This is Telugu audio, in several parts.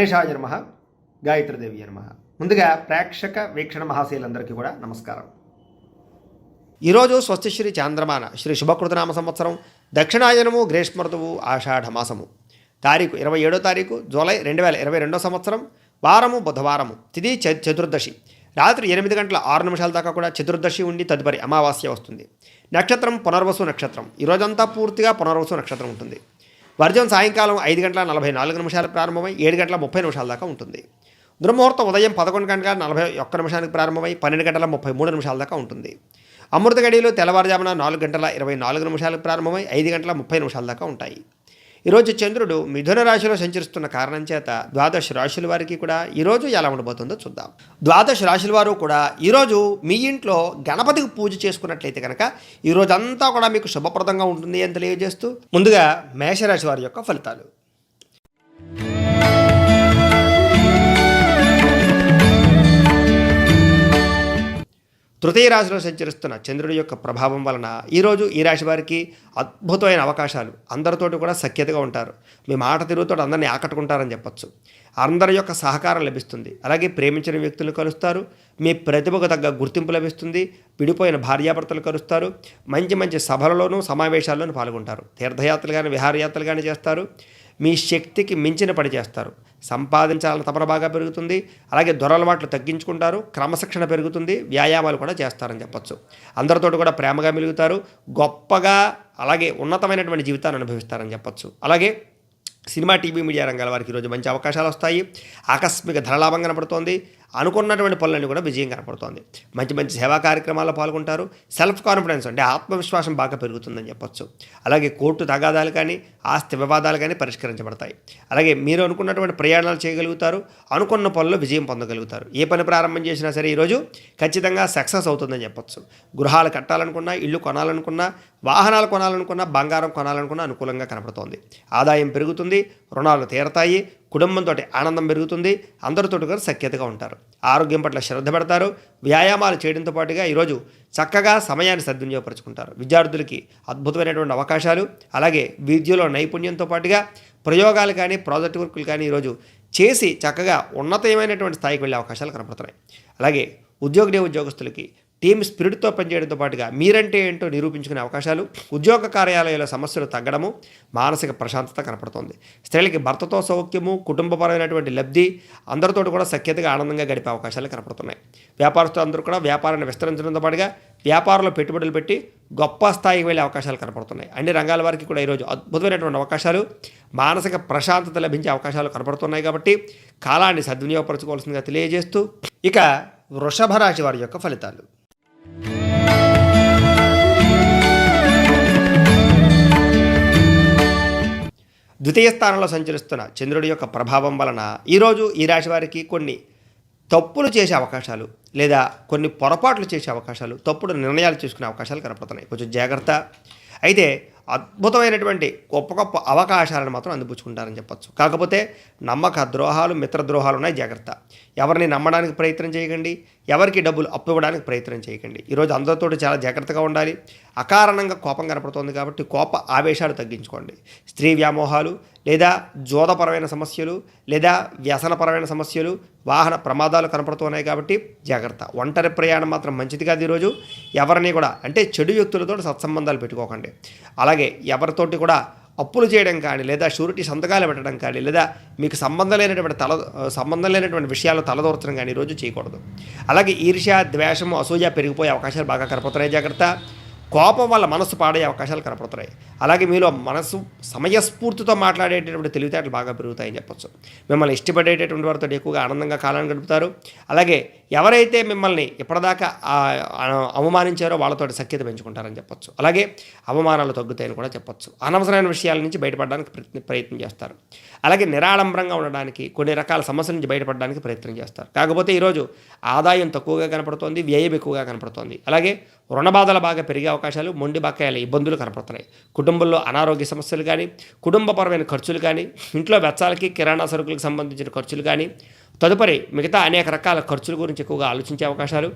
గణేశాయ నమః, గాయత్రీదేవి నమః. ముందుగా ప్రేక్షక వీక్షణ మహాశీలందరికీ కూడా నమస్కారం. ఈరోజు స్వస్తిశ్రీ చాంద్రమాన శ్రీ శుభకృతనామ సంవత్సరం దక్షిణాయనము గ్రీష్మఋతువు ఆషాఢ మాసము తారీఖు 27వ తారీఖు జూలై 2022 సంవత్సరం వారము బుధవారము తిథి చతుర్దశి రాత్రి 8 గంటల 6 నిమిషాల దాకా కూడా చతుర్దశి ఉండి తదుపరి అమావాస్య వస్తుంది. నక్షత్రం పునర్వసు నక్షత్రం. ఈరోజంతా పూర్తిగా పునర్వసు నక్షత్రం ఉంటుంది. వర్జం సాయంకాలం 5 గంటల 44 నిమిషాలు ప్రారంభమై 7 గంటల 30 నిమిషాల దాకా ఉంటుంది. దుర్ముహూర్తం ఉదయం 11 గంటల 41 నిమిషానికి ప్రారంభమై 12 గంటల 33 నిమిషాల దాకా ఉంటుంది. అమృత గడియలు తెల్లవారుజామున 4 గంటల 24 నిమిషాలకు ప్రారంభమై 5 గంటల 30 నిమిషాల దాకా ఉంటాయి. ఈరోజు చంద్రుడు మిథున రాశిలో సంచరిస్తున్న కారణం చేత ద్వాదశ రాశుల వారికి కూడా ఈరోజు ఎలా ఉండబోతుందో చూద్దాం. ద్వాదశ రాశుల వారు కూడా ఈరోజు మీ ఇంట్లో గణపతికి పూజ చేసుకున్నట్లయితే కనుక ఈరోజంతా కూడా మీకు శుభప్రదంగా ఉంటుంది అని తెలియజేస్తూ ముందుగా మేషరాశి వారి యొక్క ఫలితాలు. తృతీయ రాశిలో సంచరిస్తున్న చంద్రుడి యొక్క ప్రభావం వలన ఈరోజు ఈ రాశి వారికి అద్భుతమైన అవకాశాలు, అందరితోటి కూడా సఖ్యతగా ఉంటారు. మీ మాట తిరుగుతో అందరినీ ఆకట్టుకుంటారని చెప్పచ్చు. అందరి యొక్క సహకారం లభిస్తుంది. అలాగే ప్రేమించిన వ్యక్తులను కలుస్తారు. మీ ప్రతిభకు తగ్గ గుర్తింపు లభిస్తుంది. విడిపోయిన భార్యాభర్తలు కలుస్తారు. మంచి మంచి సభలలోనూ సమావేశాల్లోనూ పాల్గొంటారు. తీర్థయాత్రలు కానీ విహారయాత్రలు కానీ చేస్తారు. మీ శక్తికి మించిన పని చేస్తారు. సంపాదించాలని తపన బాగా పెరుగుతుంది. అలాగే దురలవాట్లు తగ్గించుకుంటారు. క్రమశిక్షణ పెరుగుతుంది. వ్యాయామాలు కూడా చేస్తారని చెప్పచ్చు. అందరితోటి కూడా ప్రేమగా మెలుగుతారు. గొప్పగా అలాగే ఉన్నతమైనటువంటి జీవితాన్ని అనుభవిస్తారని చెప్పచ్చు. అలాగే సినిమా, టీవీ, మీడియా రంగాల వారికి ఈరోజు మంచి అవకాశాలు వస్తాయి. ఆకస్మిక ధనలాభం కనపడుతోంది. అనుకున్నటువంటి పనులన్నీ కూడా విజయం కనపడుతోంది. మంచి మంచి సేవా కార్యక్రమాల్లో పాల్గొంటారు. సెల్ఫ్ కాన్ఫిడెన్స్ అంటే ఆత్మవిశ్వాసం బాగా పెరుగుతుందని చెప్పొచ్చు. అలాగే కోర్టు తగాదాలు కానీ ఆస్తి వివాదాలు కానీ పరిష్కరించబడతాయి. అలాగే మీరు అనుకున్నటువంటి ప్రయాణాలు చేయగలుగుతారు. అనుకున్న పనుల్లో విజయం పొందగలుగుతారు. ఏ పని ప్రారంభం చేసినా సరే ఈరోజు ఖచ్చితంగా సక్సెస్ అవుతుందని చెప్పొచ్చు. గృహాలు కట్టాలనుకున్నా, ఇల్లు కొనాలనుకున్నా, వాహనాలు కొనాలనుకున్నా, బంగారం కొనాలనుకున్నా అనుకూలంగా కనపడుతోంది. ఆదాయం పెరుగుతుంది. రుణాలు తీరతాయి. కుటుంబంతో ఆనందం పెరుగుతుంది. అందరితో కూడా సఖ్యతగా ఉంటారు. ఆరోగ్యం పట్ల శ్రద్ధ పెడతారు. వ్యాయామాలు చేయడంతో పాటుగా ఈరోజు చక్కగా సమయాన్ని సద్వినియోగపరుచుకుంటారు. విద్యార్థులకి అద్భుతమైనటువంటి అవకాశాలు, అలాగే విద్యలో నైపుణ్యంతో పాటుగా ప్రయోగాలు కానీ ప్రాజెక్ట్ వర్కులు కానీ ఈరోజు చేసి చక్కగా ఉన్నతమైనటువంటి స్థాయికి వెళ్ళే అవకాశాలు కనపడుతున్నాయి. అలాగే ఉద్యోగస్తులకి టీమ్ స్పిరిట్తో పనిచేయడంతో పాటుగా మీరంటే ఏంటో నిరూపించుకునే అవకాశాలు, ఉద్యోగ కార్యాలయాల సమస్యలు తగ్గడము, మానసిక ప్రశాంతత కనపడుతోంది. స్త్రీలకి భర్తతో సౌఖ్యము, కుటుంబపరమైనటువంటి లబ్ధి, అందరితో కూడా సఖ్యతగా ఆనందంగా గడిపే అవకాశాలు కనపడుతున్నాయి. వ్యాపారస్తులు అందరూ కూడా వ్యాపారాన్ని విస్తరించడంతో పాటుగా వ్యాపారంలో పెట్టుబడులు పెట్టి గొప్ప స్థాయికి వెళ్ళే అవకాశాలు కనపడుతున్నాయి. అన్ని రంగాల వారికి కూడా ఈరోజు అద్భుతమైనటువంటి అవకాశాలు, మానసిక ప్రశాంతత లభించే అవకాశాలు కనపడుతున్నాయి. కాబట్టి కాలాన్ని సద్వినియోగపరచుకోవాల్సిందిగా తెలియజేస్తూ ఇక వృషభ రాశి వారి యొక్క ఫలితాలు. ద్వితీయ స్థానంలో సంచరిస్తున్న చంద్రుడి యొక్క ప్రభావం వలన ఈరోజు ఈ రాశి వారికి కొన్ని తప్పులు చేసే అవకాశాలు లేదా కొన్ని పొరపాట్లు చేసే అవకాశాలు, తప్పుడు నిర్ణయాలు తీసుకునే అవకాశాలు కనపడుతున్నాయి. కొంచెం జాగ్రత్త. అయితే అద్భుతమైనటువంటి గొప్ప గొప్ప అవకాశాలను మాత్రం అందిపుచ్చుకుంటారని చెప్పచ్చు. కాకపోతే నమ్మక ద్రోహాలు, మిత్రద్రోహాలు ఉన్నాయి. జాగ్రత్త. ఎవరిని నమ్మడానికి ప్రయత్నం చేయకండి. ఎవరికి డబ్బులు అప్పు ఇవ్వడానికి ప్రయత్నం చేయకండి. ఈరోజు అందరితో చాలా జాగ్రత్తగా ఉండాలి. అకారణంగా కోపం కనపడుతోంది కాబట్టి కోప ఆవేశాలు తగ్గించుకోండి. స్త్రీ వ్యామోహాలు లేదా జోదపరమైన సమస్యలు లేదా వ్యసనపరమైన సమస్యలు, వాహన ప్రమాదాలు కనపడుతున్నాయి కాబట్టి జాగ్రత్త. ఒంటరి ప్రయాణం మాత్రం మంచిది కాదు. ఈరోజు ఎవరిని కూడా అంటే చెడు వ్యక్తులతో సత్సంబంధాలు పెట్టుకోకండి. అలాగే ఎవరితోటి కూడా అప్పులు చేయడం కానీ లేదా షూరిటీ సంతకాలు పెట్టడం కానీ లేదా మీకు సంబంధం లేనటువంటి విషయాలు తలదూర్చడం కానీ ఈరోజు చేయకూడదు. అలాగే ఈర్ష్య, ద్వేషము, అసూయ పెరిగిపోయే అవకాశాలు బాగా కనపడుతున్నాయి. జాగ్రత్త. కోపం వల్ల మనసు పాడయ్యే అవకాశాలు కనపడుతున్నాయి. అలాగే మీలో మనసు సమయస్ఫూర్తితో మాట్లాడేటటువంటి తెలివితేటలు బాగా పెరుగుతాయని చెప్పచ్చు. మిమ్మల్ని ఇష్టపడేటటువంటి వారితో ఎక్కువగా ఆనందంగా కాలాన్ని గడుపుతారు. అలాగే ఎవరైతే మిమ్మల్ని ఇప్పటిదాకా అవమానించారో వాళ్ళతో సఖ్యత పెంచుకుంటారని చెప్పచ్చు. అలాగే అవమానాలు తగ్గుతాయని కూడా చెప్పచ్చు. అనవసరమైన విషయాల నుంచి బయటపడడానికి ప్రయత్నం చేస్తారు. అలాగే నిరాడంబరంగా ఉండడానికి, కొన్ని రకాల సమస్యల నుంచి బయటపడడానికి ప్రయత్నం చేస్తారు. కాకపోతే ఈరోజు ఆదాయం తక్కువగా కనపడుతోంది, వ్యయం ఎక్కువగా కనపడుతోంది. అలాగే రుణబాధలు బాగా పెరిగే అవకాశాలు, మొండి బకాయిల ఇబ్బందులు కనపడుతున్నాయి. కుటుంబంలో అనారోగ్య సమస్యలు కానీ, కుటుంబపరమైన ఖర్చులు కానీ, ఇంట్లో వెచ్చాలకి, కిరాణా సరుకులకు సంబంధించిన ఖర్చులు కానీ, తదుపరి మిగతా అనేక రకాల ఖర్చుల గురించి ఎక్కువగా ఆలోచించే అవకాశాలు,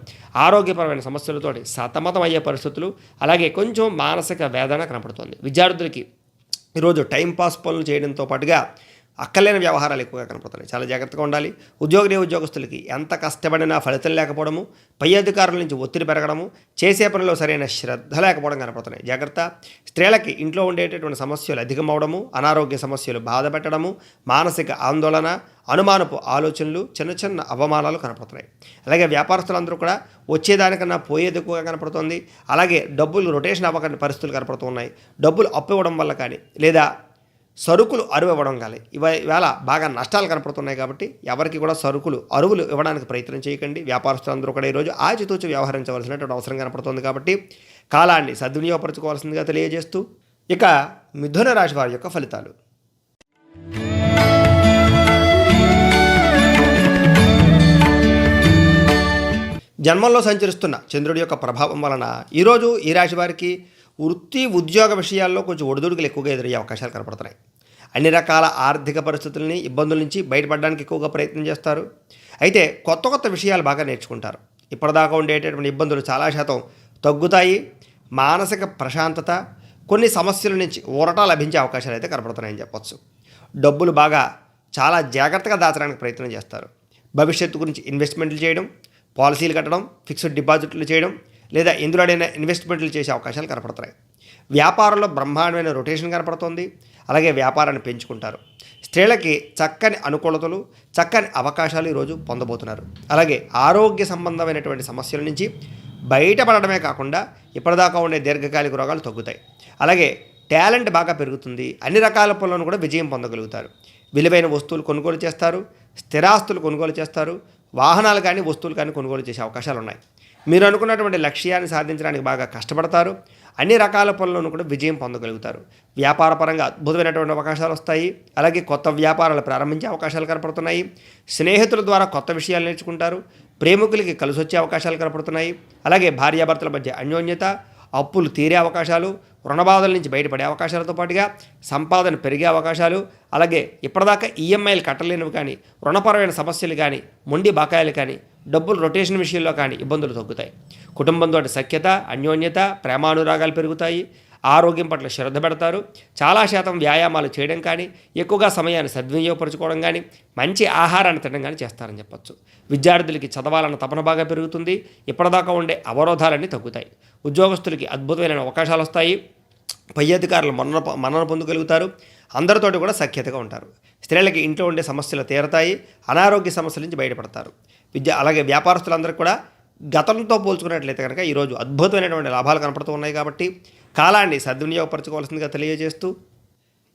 ఆరోగ్యపరమైన సమస్యలతోటి సతమతం అయ్యే పరిస్థితులు, అలాగే కొంచెం మానసిక వేదన కనపడుతుంది. విద్యార్థులకి ఈరోజు టైంపాస్ పనులు చేయడంతో పాటుగా అక్కర్లేని వ్యవహారాలు ఎక్కువగా కనపడుతున్నాయి. చాలా జాగ్రత్తగా ఉండాలి. ఉద్యోగస్తులకి ఎంత కష్టపడినా ఫలితం లేకపోవడము, పై అధికారుల నుంచి ఒత్తిడి పెరగడము, చేసే పనిలో సరైన శ్రద్ధ లేకపోవడం కనపడుతున్నాయి. జాగ్రత్త. స్త్రీలకి ఇంట్లో ఉండేటటువంటి సమస్యలు అధికమవడము, అనారోగ్య సమస్యలు బాధ పెట్టడము, మానసిక ఆందోళన, అనుమానపు ఆలోచనలు, చిన్న చిన్న అవమానాలు కనపడుతున్నాయి. అలాగే వ్యాపారస్తులందరూ కూడా వచ్చేదానికన్నా పోయేది ఎక్కువగా కనపడుతుంది. అలాగే డబ్బులు రొటేషన్ అవ్వకుండా పరిస్థితులు కనపడుతున్నాయి. డబ్బులు అప్పు ఇవ్వడం వల్ల కానీ లేదా సరుకులు అరువు ఇవ్వడం కానీ ఇవాళ బాగా నష్టాలు కనపడుతున్నాయి. కాబట్టి ఎవరికి కూడా అరువులు ఇవ్వడానికి ప్రయత్నం చేయకండి. వ్యాపారస్తులందరూ కూడా ఈరోజు ఆచితూచి వ్యవహరించవలసినటువంటి అవసరం కనపడుతుంది. కాబట్టి కాలాన్ని సద్వినియోగపరచుకోవాల్సిందిగా తెలియజేస్తూ ఇక మిథున రాశి వారి యొక్క ఫలితాలు. జన్మంలో సంచరిస్తున్న చంద్రుడి యొక్క ప్రభావం వలన ఈరోజు ఈ రాశి వారికి వృత్తి ఉద్యోగ విషయాల్లో కొంచెం ఒడిదుడుకులు ఎక్కువగా ఎదురయ్యే అవకాశాలు కనపడుతున్నాయి. అన్ని రకాల ఆర్థిక పరిస్థితులని, ఇబ్బందుల నుంచి బయటపడడానికి ఎక్కువగా ప్రయత్నం చేస్తారు. అయితే కొత్త విషయాలు బాగా నేర్చుకుంటారు. ఇప్పటిదాకా ఉండేటటువంటి ఇబ్బందులు చాలా శాతం తగ్గుతాయి. మానసిక ప్రశాంతత, కొన్ని సమస్యల నుంచి ఊరట లభించే అవకాశాలు అయితే కనపడుతున్నాయని చెప్పొచ్చు. డబ్బులు బాగా చాలా జాగ్రత్తగా దాచడానికి ప్రయత్నం చేస్తారు. భవిష్యత్తు గురించి ఇన్వెస్ట్మెంట్లు చేయడం, పాలసీలు కట్టడం, ఫిక్స్డ్ డిపాజిట్లు చేయడం లేదా ఎందులోనైనా ఇన్వెస్ట్మెంట్లు చేసే అవకాశాలు కనపడుతున్నాయి. వ్యాపారంలో బ్రహ్మాండమైన రొటేషన్ కనపడుతుంది. అలాగే వ్యాపారాన్ని పెంచుకుంటారు. స్త్రీలకి చక్కని అనుకూలతలు, చక్కని అవకాశాలు ఈరోజు పొందబోతున్నారు. అలాగే ఆరోగ్య సంబంధమైనటువంటి సమస్యల నుంచి బయటపడడమే కాకుండా ఇప్పటిదాకా ఉండే దీర్ఘకాలిక రోగాలు తగ్గుతాయి. అలాగే టాలెంట్ బాగా పెరుగుతుంది. అన్ని రకాల పనులను కూడా విజయం పొందగలుగుతారు. విలువైన వస్తువులు కొనుగోలు చేస్తారు. స్థిరాస్తులు కొనుగోలు చేస్తారు. వాహనాలు కానీ వస్తువులు కానీ కొనుగోలు చేసే అవకాశాలు ఉన్నాయి. మీరు అనుకున్నటువంటి లక్ష్యాన్ని సాధించడానికి బాగా కష్టపడతారు. అన్ని రకాల పనులను కూడా విజయం పొందగలుగుతారు. వ్యాపారపరంగా అద్భుతమైనటువంటి అవకాశాలు వస్తాయి. అలాగే కొత్త వ్యాపారాలు ప్రారంభించే అవకాశాలు కనపడుతున్నాయి. స్నేహితుల ద్వారా కొత్త విషయాలు నేర్చుకుంటారు. ప్రేమికులకి కలిసి వచ్చే అవకాశాలు కనపడుతున్నాయి. అలాగే భార్యాభర్తల మధ్య అన్యోన్యత, అప్పులు తీరే అవకాశాలు, రుణబాధల నుంచి బయటపడే అవకాశాలతో పాటుగా సంపాదన పెరిగే అవకాశాలు, అలాగే ఇప్పటిదాకా ఈఎంఐలు కట్టలేనివి కానీ, రుణపరమైన సమస్యలు కానీ, మొండి బకాయిలు కానీ, డబ్బులు రొటేషన్ విషయంలో కానీ ఇబ్బందులు తగ్గుతాయి. కుటుంబంతో సఖ్యత, అన్యోన్యత, ప్రేమానురాగాలు పెరుగుతాయి. ఆరోగ్యం పట్ల శ్రద్ధ పెడతారు. చాలా శాతం వ్యాయామాలు చేయడం కానీ, ఎక్కువగా సమయాన్ని సద్వినియోగపరచుకోవడం కానీ, మంచి ఆహారాన్ని తినడం కానీ చేస్తారని చెప్పచ్చు. విద్యార్థులకి చదవాలన్న తపన బాగా పెరుగుతుంది. ఇప్పటిదాకా ఉండే అవరోధాలన్నీ తగ్గుతాయి. ఉద్యోగస్తులకి అద్భుతమైన అవకాశాలు వస్తాయి. పై అధికారులు మన్నన పొందగలుగుతారు. అందరితోటి కూడా సఖ్యతగా ఉంటారు. స్త్రీలకి ఇంట్లో ఉండే సమస్యలు తీరతాయి. అనారోగ్య సమస్యల నుంచి బయటపడతారు. అలాగే వ్యాపారస్తులందరికీ కూడా గతంతో పోల్చుకున్నట్లయితే కనుక ఈరోజు అద్భుతమైనటువంటి లాభాలు కనపడుతూ ఉన్నాయి. కాబట్టి కాలాన్ని సద్వినియోగపరచుకోవాల్సిందిగా తెలియజేస్తూ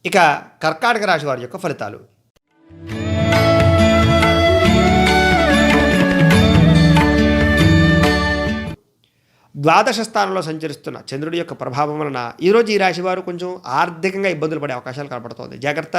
ఇక కర్కాటక రాశి వారి యొక్క ఫలితాలు. ద్వాదశ స్థానంలో సంచరిస్తున్న చంద్రుడి యొక్క ప్రభావం వలన ఈరోజు ఈ రాశి వారు కొంచెం ఆర్థికంగా ఇబ్బందులు పడే అవకాశాలు కనపడుతుంది. జాగ్రత్త.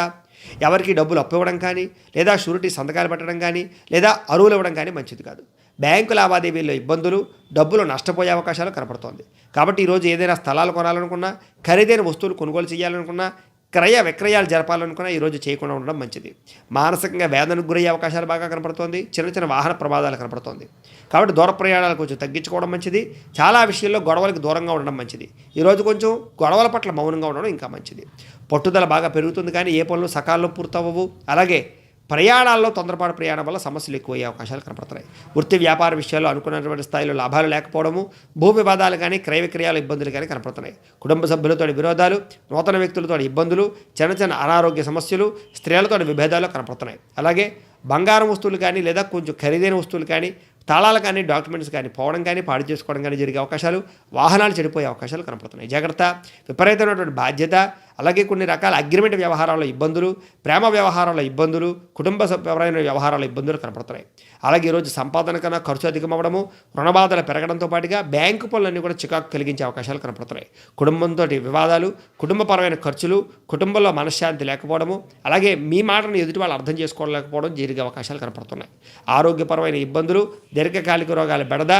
ఎవరికి డబ్బులు అప్పు ఇవ్వడం కానీ, లేదా షూరిటీ సంతకాలు పెట్టడం కానీ, లేదా అరువులు ఇవ్వడం కానీ మంచిది కాదు. బ్యాంకు లావాదేవీల్లో ఇబ్బందులు, డబ్బులు నష్టపోయే అవకాశాలు కనపడుతోంది. కాబట్టి ఈరోజు ఏదైనా స్థలాలు కొనాలనుకున్నా, ఖరీదైన వస్తువులు కొనుగోలు చేయాలనుకున్నా, క్రయ విక్రయాలు జరపాలనుకున్నా ఈరోజు చేయకుండా ఉండడం మంచిది. మానసికంగా వేదనకు గురయ్యే అవకాశాలు బాగా కనపడుతోంది. చిన్న వాహన ప్రమాదాలు కనపడుతోంది. కాబట్టి దూర ప్రయాణాలు కొంచెం తగ్గించుకోవడం మంచిది. చాలా విషయాల్లో గొడవలకు దూరంగా ఉండడం మంచిది. ఈరోజు కొంచెం గొడవల పట్ల మౌనంగా ఉండడం ఇంకా మంచిది. పట్టుదల బాగా పెరుగుతుంది కానీ ఏ పనులు సకాలంలో పూర్తవ్వవు. అలాగే ప్రయాణాల్లో తొందరపాటు ప్రయాణం వల్ల సమస్యలు ఎక్కువయ్యే అవకాశాలు కనపడుతున్నాయి. వృత్తి వ్యాపార విషయాల్లో అనుకున్నటువంటి స్థాయిలో లాభాలు లేకపోవడము, భూ వివాదాలు కానీ, క్రయ విక్రయాల ఇబ్బందులు కానీ కనపడుతున్నాయి. కుటుంబ సభ్యులతో విరోధాలు, నూతన వ్యక్తులతో ఇబ్బందులు, చిన్న అనారోగ్య సమస్యలు, స్త్రీలతో విభేదాలు కనపడుతున్నాయి. అలాగే బంగారం వస్తువులు కానీ, లేదా కొంచెం ఖరీదైన వస్తువులు కానీ, తాళాలు కానీ, డాక్యుమెంట్స్ కానీ పోవడం కానీ, పాడు చేసుకోవడం కానీ జరిగే అవకాశాలు, వాహనాలు చెడిపోయే అవకాశాలు కనపడుతున్నాయి. జాగ్రత్త. విపరీతమైనటువంటి బాధ్యత, అలాగే కొన్ని రకాల అగ్రిమెంట్ వ్యవహారాల్లో ఇబ్బందులు, ప్రేమ వ్యవహారాల్లో ఇబ్బందులు, కుటుంబ సభ్యమైన వ్యవహారాల్లో ఇబ్బందులు కనపడుతున్నాయి. అలాగే ఈరోజు సంపాదన కన్నా ఖర్చు అధికమవ్వడము, రుణబాధలు పెరగడంతో పాటుగా బ్యాంకు పనులన్నీ కూడా చికాకు కలిగించే అవకాశాలు కనపడుతున్నాయి. కుటుంబంతో వివాదాలు, కుటుంబపరమైన ఖర్చులు, కుటుంబంలో మనశ్శాంతి లేకపోవడము, అలాగే మీ మాటను ఎదుటి వాళ్ళు అర్థం చేసుకోలేకపోవడం జరిగే అవకాశాలు కనపడుతున్నాయి. ఆరోగ్యపరమైన ఇబ్బందులు, దీర్ఘకాలిక రోగాల బెడద,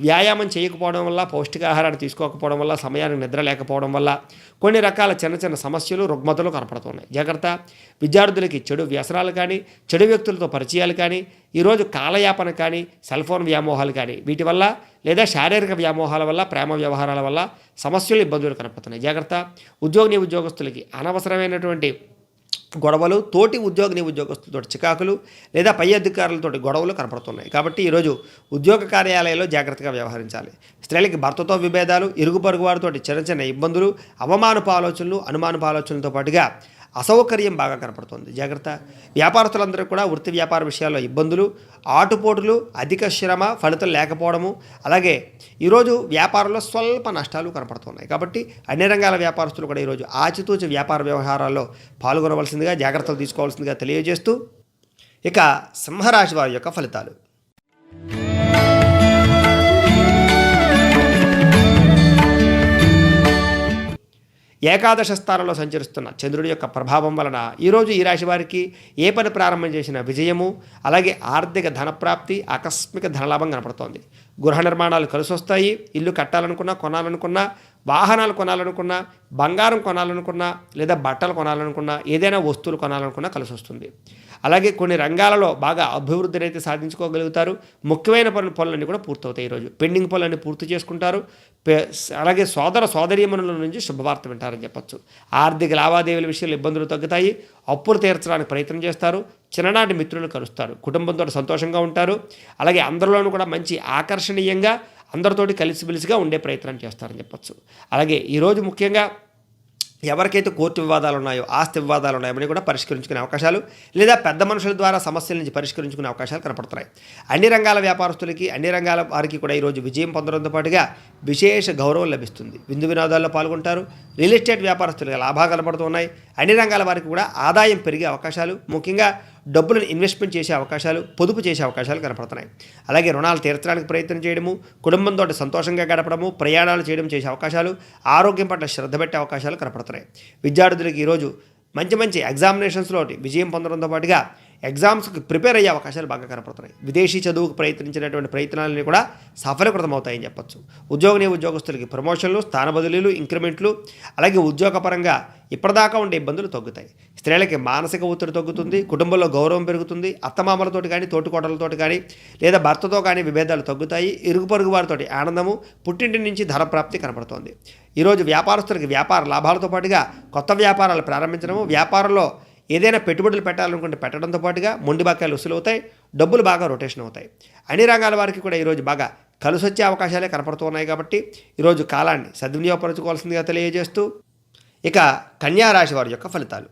వ్యాయామం చేయకపోవడం వల్ల, పౌష్టికాహారాన్ని తీసుకోకపోవడం వల్ల, సమయానికి నిద్ర లేకపోవడం వల్ల కొన్ని రకాల చిన్న సమస్యలు, రుగ్మతలు కనపడుతున్నాయి. జాగ్రత్త. విద్యార్థులకి చెడు వ్యసనాలు కానీ, చెడు వ్యక్తులతో పరిచయాలు కానీ, ఈరోజు కాలయాపన కానీ, సెల్ ఫోన్ వ్యామోహాలు కానీ, వీటి వల్ల లేదా శారీరక వ్యామోహాల వల్ల, ప్రేమ వ్యవహారాల వల్ల సమస్యలు, ఇబ్బందులు కనపడుతున్నాయి. జాగ్రత్త. ఉద్యోగస్తులకి అనవసరమైనటువంటి గొడవలు, తోటి ఉద్యోగిని ఉద్యోగస్తులతో చికాకులు లేదా పై అధికారులతో గొడవలు కనపడుతున్నాయి. కాబట్టి ఈరోజు ఉద్యోగ కార్యాలయాల్లో జాగ్రత్తగా వ్యవహరించాలి. స్త్రీలకి భర్తతో విభేదాలు, ఇరుగు పొరుగు వారితో చిన్న చిన్న ఇబ్బందులు, అవమానపు ఆలోచనలు, అనుమానపు ఆలోచనలతో పాటుగా అసౌకర్యం బాగా కనపడుతుంది. జాగ్రత్త. వ్యాపారస్తులందరూ కూడా వృత్తి వ్యాపార విషయాల్లో ఇబ్బందులు, ఆటుపోటులు, అధిక శ్రమ, ఫలితం లేకపోవడము, అలాగే ఈరోజు వ్యాపారంలో స్వల్ప నష్టాలు కనపడుతున్నాయి. కాబట్టి అన్ని రంగాల వ్యాపారస్తులు కూడా ఈరోజు ఆచితూచి వ్యాపార వ్యవహారాల్లో పాల్గొనవలసిందిగా, జాగ్రత్తలు తీసుకోవాల్సిందిగా తెలియజేస్తూ ఇక సింహరాశి వారి యొక్క ఫలితాలు. ఏకాదశ స్థానంలో సంచరిస్తున్న చంద్రుడి యొక్క ప్రభావం వలన ఈరోజు ఈ రాశి వారికి ఏ పని ప్రారంభం చేసిన విజయము, అలాగే ఆర్థిక ధనప్రాప్తి, ఆకస్మిక ధనలాభం కనపడుతోంది. గృహ నిర్మాణాలు కలిసి వస్తాయి. ఇల్లు కట్టాలనుకున్నా, కొనాలనుకున్నా, వాహనాలు కొనాలనుకున్నా, బంగారం కొనాలనుకున్నా, లేదా బట్టలు కొనాలనుకున్నా, ఏదైనా వస్తువులు కొనాలనుకున్నా కలిసి వస్తుంది. అలాగే కొన్ని రంగాలలో బాగా అభివృద్ధిని అయితే సాధించుకోగలుగుతారు. ముఖ్యమైన పనులన్నీ కూడా పూర్తవుతాయి. ఈరోజు పెండింగ్ పనులన్నీ పూర్తి చేసుకుంటారు. అలాగే సోదరీమణుల నుంచి శుభవార్త వింటారని చెప్పచ్చు. ఆర్థిక లావాదేవీల విషయంలో ఇబ్బందులు తగ్గుతాయి. అప్పులు తీర్చడానికి ప్రయత్నం చేస్తారు. చిన్ననాటి మిత్రులను కలుస్తారు. కుటుంబంతో సంతోషంగా ఉంటారు. అలాగే అందరిలోనూ కూడా మంచి ఆకర్షణీయంగా అందరితోటి కలిసిమెలిసిగా ఉండే ప్రయత్నం చేస్తారని చెప్పచ్చు. అలాగే ఈరోజు ముఖ్యంగా ఎవరికైతే కోర్టు వివాదాలు ఉన్నాయో, ఆస్తి వివాదాలు ఉన్నాయో అవన్నీ కూడా పరిష్కరించుకునే అవకాశాలు, లేదా పెద్ద మనుషుల ద్వారా సమస్యల నుంచి పరిష్కరించుకునే అవకాశాలు కనపడుతున్నాయి. అన్ని రంగాల వ్యాపారస్తులకి, అన్ని రంగాల వారికి కూడా ఈరోజు విజయం పొందడంతో పాటుగా విశేష గౌరవం లభిస్తుంది. విందు వినోదాల్లో పాల్గొంటారు. రియల్ ఎస్టేట్ వ్యాపారస్తులుగా లాభాలు కనపడుతున్నాయి. అన్ని రంగాల వారికి కూడా ఆదాయం పెరిగే అవకాశాలు, ముఖ్యంగా డబ్బులను ఇన్వెస్ట్మెంట్ చేసే అవకాశాలు, పొదుపు చేసే అవకాశాలు కనపడుతున్నాయి. అలాగే రుణాలు తీర్చడానికి ప్రయత్నం చేయడము, కుటుంబంతో సంతోషంగా గడపడము, ప్రయాణాలు చేయడం చేసే అవకాశాలు, ఆరోగ్యం పట్ల శ్రద్ధ పెట్టే అవకాశాలు కనపడుతున్నాయి. విద్యార్థులకు ఈరోజు మంచి మంచి ఎగ్జామినేషన్స్లో విజయం పొందడంతో పాటుగా ఎగ్జామ్స్కి ప్రిపేర్ అయ్యే అవకాశాలు బాగా కనపడుతున్నాయి. విదేశీ చదువుకు ప్రయత్నించినటువంటి ప్రయత్నాలన్నీ కూడా సఫలీకృతమవుతాయని చెప్పచ్చు. ఉద్యోగస్తులకి ప్రమోషన్లు, స్థాన బదిలీలు, ఇంక్రిమెంట్లు, అలాగే ఉద్యోగపరంగా ఇప్పటిదాకా ఉండే ఇబ్బందులు తగ్గుతాయి. స్త్రీలకి మానసిక ఒత్తిడి తగ్గుతుంది. కుటుంబంలో గౌరవం పెరుగుతుంది. అత్తమామలతోటి కానీ, తోటికోటలతోటి కానీ, లేదా భర్తతో కానీ విభేదాలు తగ్గుతాయి. ఇరుగు పొరుగు వారితోటి ఆనందము, పుట్టింటి నుంచి ధనప్రాప్తి కనపడుతోంది. ఈరోజు వ్యాపారస్తులకి వ్యాపార లాభాలతో పాటుగా కొత్త వ్యాపారాలు ప్రారంభించడము, వ్యాపారంలో ఏదైనా పెట్టుబడులు పెట్టాలనుకుంటే పెట్టడంతో పాటుగా మొండి బాకాయలు వసూలవుతాయి. డబ్బులు బాగా రొటేషన్ అవుతాయి. అన్ని రంగాల వారికి కూడా ఈరోజు బాగా కలిసి వచ్చే అవకాశాలే కనపడుతున్నాయి. కాబట్టి ఈరోజు కాలాన్ని సద్వినియోగపరచుకోవాల్సిందిగా తెలియజేస్తూ ఇక కన్యా రాశి వారి యొక్క ఫలితాలు.